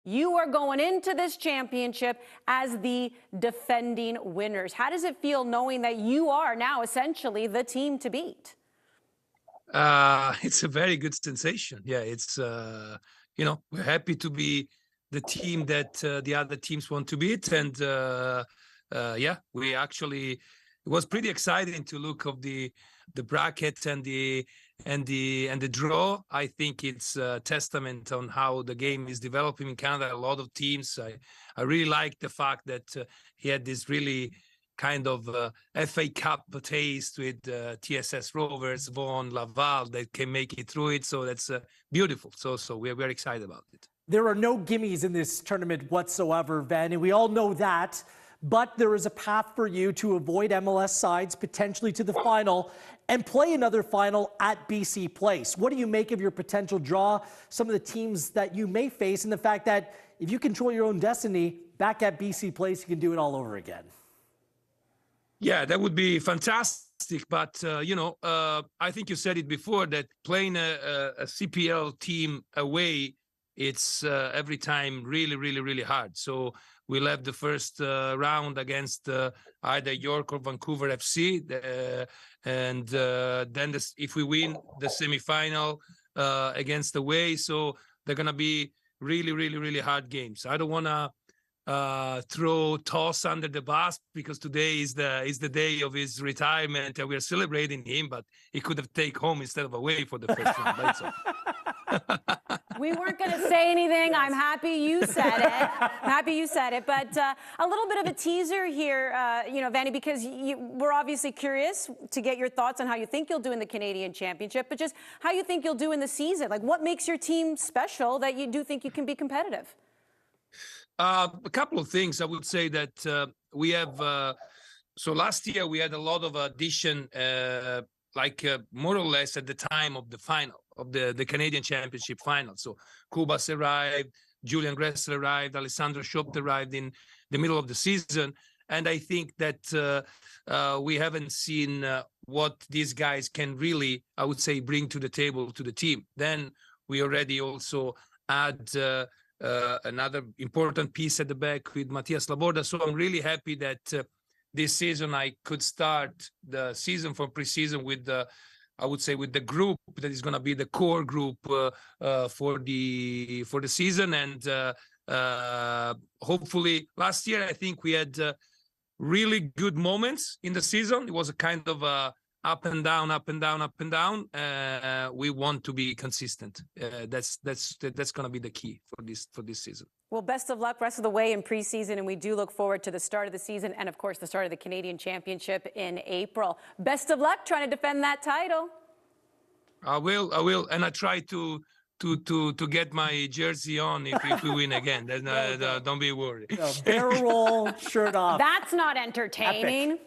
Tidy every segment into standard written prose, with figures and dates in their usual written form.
You are going into this championship as the defending winners. How does it feel knowing that you are now essentially the team to beat? It's a very good sensation. Yeah, it's, we're happy to be the team that the other teams want to beat. And we actually, it was pretty exciting to look of the bracket and the draw. I think it's a testament on how the game is developing in Canada. A lot of teams. I really like the fact that he had this really kind of FA Cup taste with TSS Rovers, Vaughan, Laval that can make it through it. So that's beautiful. So we're very excited about it. There are no gimmies in this tournament whatsoever, Vanni. We all know that. But there is a path for you to avoid MLS sides, potentially to the final, and play another final at BC Place. What do you make of your potential draw, some of the teams that you may face, and the fact that if you control your own destiny, back at BC Place, you can do it all over again? Yeah, that would be fantastic. But, I think you said it before that playing a CPL team away, it's every time really, really, really hard. So we'll have the first round against either York or Vancouver FC. And then if we win the semifinal against away, so they're going to be really, really, really hard games. I don't want to throw Toss under the bus because today is the day of his retirement and we're celebrating him, but he could have taken home instead of away for the first round. Right? So. We weren't going to say anything. I'm happy you said it. But a little bit of a teaser here, Vanni, because we're obviously curious to get your thoughts on how you think you'll do in the Canadian Championship, but just how you think you'll do in the season. Like, what makes your team special that you do think you can be competitive? A couple of things. I would say that we have. So last year we had a lot of addition, more or less at the time of the final of the Canadian Championship final. So Kubas arrived, Julian Gressler arrived, Alessandro Schopt arrived in the middle of the season, and I think that we haven't seen what these guys can really, I would say, bring to the table to the team. Then we already also add. Another important piece at the back with Matias Laborda. So I'm really happy that this season I could start the season from preseason with I would say with the group that is going to be the core group for the season. And hopefully last year, I think we had really good moments in the season. It was a kind of up and down, up and down, up and down. We want to be consistent. That's going to be the key for this season. Well, best of luck rest of the way in preseason, and we do look forward to the start of the season and, of course, the start of the Canadian Championship in April. Best of luck trying to defend that title. I will, and I try to get my jersey on if we win again. Don't be worried. No, barrel roll, shirt off. That's not entertaining. Epic.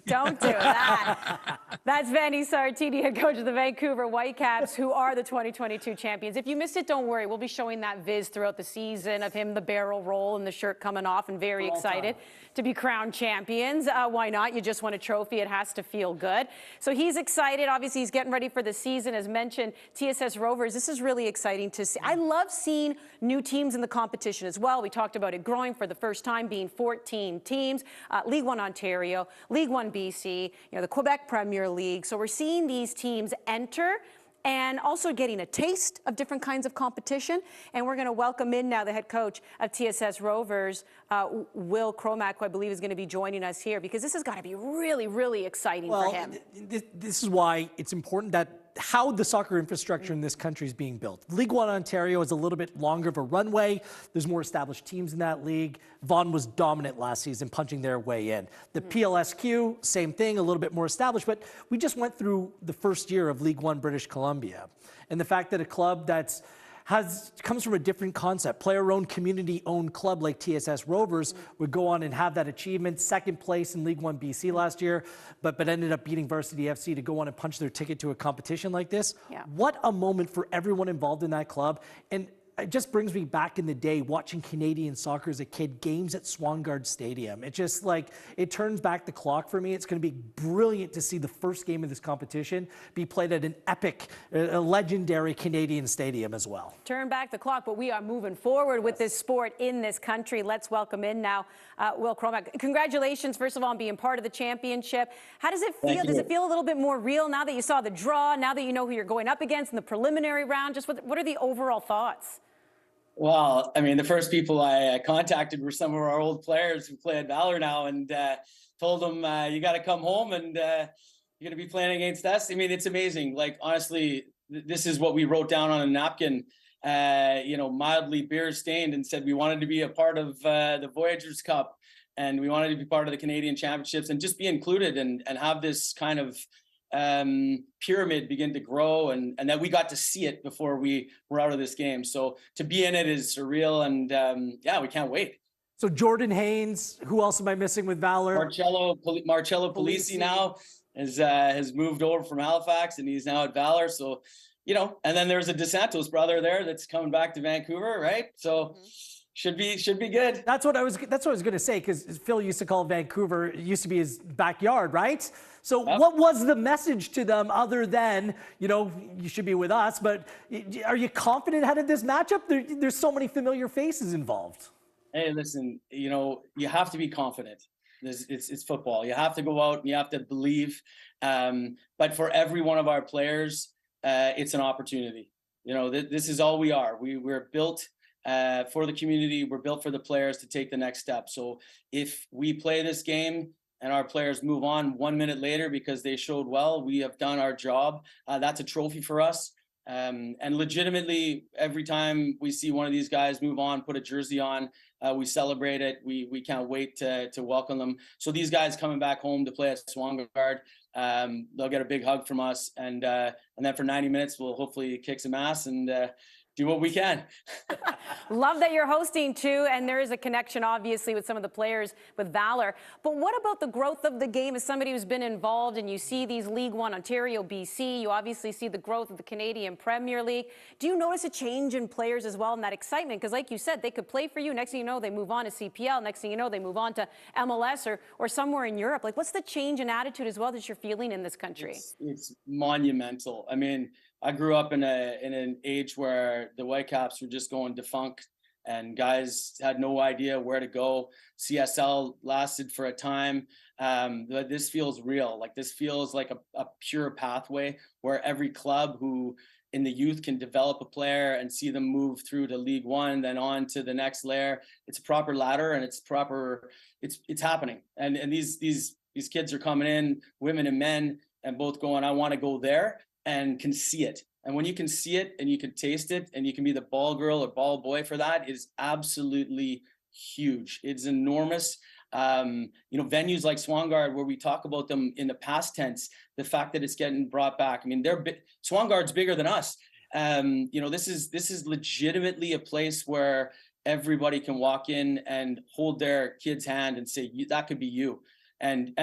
Don't do that. That's Vanni Sartini, head coach of the Vancouver Whitecaps, who are the 2022 champions. If you missed it, don't worry. We'll be showing that viz throughout the season of him, the barrel roll and the shirt coming off, and very excited to be crowned champions. Why not? You just won a trophy. It has to feel good. So he's excited. Obviously, he's getting ready for the season. As mentioned, TSS Rovers, this is really exciting to see. I love seeing new teams in the competition as well. We talked about it growing for the first time, being 14 teams. League One Ontario, League One BC, the Quebec Premier League. So we're seeing these teams enter and also getting a taste of different kinds of competition. And we're going to welcome in now the head coach of TSS Rovers, Will Cromack, who I believe is going to be joining us here, because this has got to be really, really exciting for him. This is why it's important that how the soccer infrastructure in this country is being built. League One Ontario is a little bit longer of a runway. There's more established teams in that league. Vaughan was dominant last season, punching their way in. The PLSQ, same thing, a little bit more established, but we just went through the first year of League One British Columbia. And the fact that a club that's comes from a different concept. Player-owned, community-owned club like TSS Rovers would go on and have that achievement. Second place in League One BC last year, but ended up beating Varsity FC to go on and punch their ticket to a competition like this. Yeah. What a moment for everyone involved in that club. And it just brings me back in the day watching Canadian soccer as a kid, games at Swangard Stadium. It just like, it turns back the clock for me. It's going to be brilliant to see the first game of this competition be played at an epic, a legendary Canadian stadium as well. Turn back the clock, but we are moving forward with this sport in this country. Let's welcome in now Will Cromack. Congratulations, first of all, on being part of the championship. How does it feel? Does it feel a little bit more real now that you saw the draw, now that you know who you're going up against in the preliminary round? Just what are the overall thoughts? Well, I mean, the first people I contacted were some of our old players who play at Valor now, and told them, you got to come home and you're going to be playing against us. I mean, it's amazing. Like, honestly, this is what we wrote down on a napkin, mildly beer stained, and said we wanted to be a part of the Voyageurs Cup, and we wanted to be part of the Canadian Championships and just be included and have this kind of pyramid begin to grow, and that we got to see it before we were out of this game. So to be in it is surreal, and we can't wait. So Jordan Haynes, who else am I missing with Valor? Marcello Polisi now has moved over from Halifax, and he's now at Valor. So, and then there's a DeSantos brother there that's coming back to Vancouver, right? So should be good. That's what I was going to say, because Phil used to call Vancouver, it used to be his backyard, right? So what was the message to them other than, you should be with us, but are you confident ahead of this matchup? There's so many familiar faces involved. Hey, listen, you have to be confident. It's football. You have to go out and you have to believe. But for every one of our players, it's an opportunity. This is all we are. We're built for the community. We're built for the players to take the next step. So if we play this game and our players move on 1 minute later because they showed well, we have done our job. That's a trophy for us. And legitimately, every time we see one of these guys move on, put a jersey on, we celebrate it. We can't wait to welcome them. So these guys coming back home to play at Swangard, they'll get a big hug from us. And then for 90 minutes, we'll hopefully kick some ass and do what we can. Love that you're hosting too, and there is a connection obviously with some of the players with Valor. But what about the growth of the game as somebody who's been involved, and you see these League One, Ontario, BC, you obviously see the growth of the Canadian Premier League. Do you notice a change in players as well in that excitement? Because like you said, they could play for you. Next thing you know, they move on to CPL. Next thing you know, they move on to MLS or somewhere in Europe. Like, what's the change in attitude as well that you're feeling in this country? It's monumental. I mean, I grew up in an age where the Whitecaps were just going defunct and guys had no idea where to go. CSL lasted for a time. But this feels real. Like, this feels like a pure pathway where every club who in the youth can develop a player and see them move through to League One, then on to the next layer. It's a proper ladder, and it's happening. And these kids are coming in, women and men, and both going, I want to go there, and can see it. And when you can see it and you can taste it and you can be the ball girl or ball boy for that, it is absolutely huge. It's enormous. Venues like Swangard, where we talk about them in the past tense, the fact that it's getting brought back. I mean, Swangard's bigger than us. This is legitimately a place where everybody can walk in and hold their kid's hand and say, that could be you. And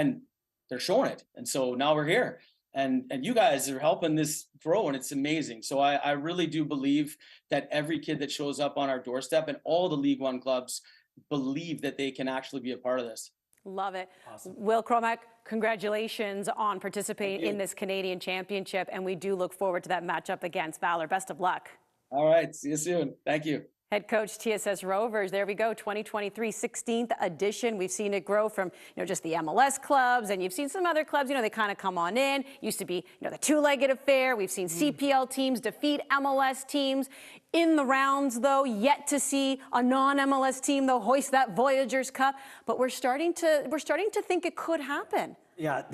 they're showing it. And so now we're here. And you guys are helping this grow, and it's amazing. So I really do believe that every kid that shows up on our doorstep and all the League One clubs believe that they can actually be a part of this. Love it. Awesome. Will Cromack, congratulations on participating in this Canadian Championship, and we do look forward to that matchup against Valor. Best of luck. All right. See you soon. Thank you. Head coach, TSS Rovers. There we go, 2023 16th edition. We've seen it grow from, just the MLS clubs, and you've seen some other clubs, they kind of come on in. Used to be, the two-legged affair. We've seen CPL teams defeat MLS teams in the rounds, though. Yet to see a non-MLS team, though, hoist that Voyageurs Cup. But we're starting to think it could happen. Yeah.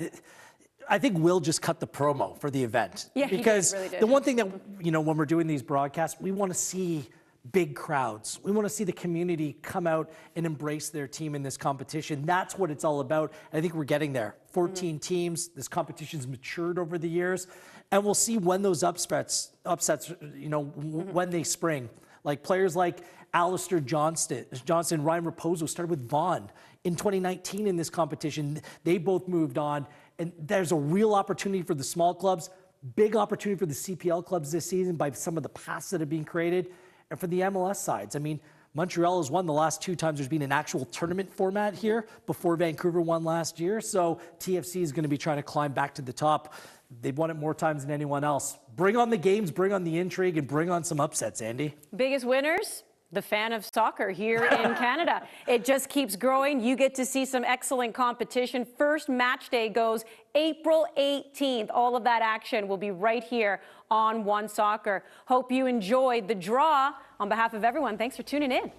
I think Will just cut the promo for the event. Yeah, because he really did. The one thing that, when we're doing these broadcasts, we want to see big crowds. We want to see the community come out and embrace their team in this competition. That's what it's all about. I think we're getting there. 14 teams. This competition's matured over the years, and we'll see when those upsets, when they spring. Like players like Alistair Johnston, Ryan Raposo started with Vaughan in 2019 in this competition. They both moved on, and there's a real opportunity for the small clubs, big opportunity for the CPL clubs this season by some of the paths that have been created. And for the MLS sides, I mean, Montreal has won the last 2 times there's been an actual tournament format here before Vancouver won last year. So TFC is going to be trying to climb back to the top. They've won it more times than anyone else. Bring on the games, bring on the intrigue, and bring on some upsets, Andy. Biggest winners? The fan of soccer here in Canada. It just keeps growing. You get to see some excellent competition. First match day goes April 18th. All of that action will be right here on One Soccer. Hope you enjoyed the draw. On behalf of everyone, thanks for tuning in.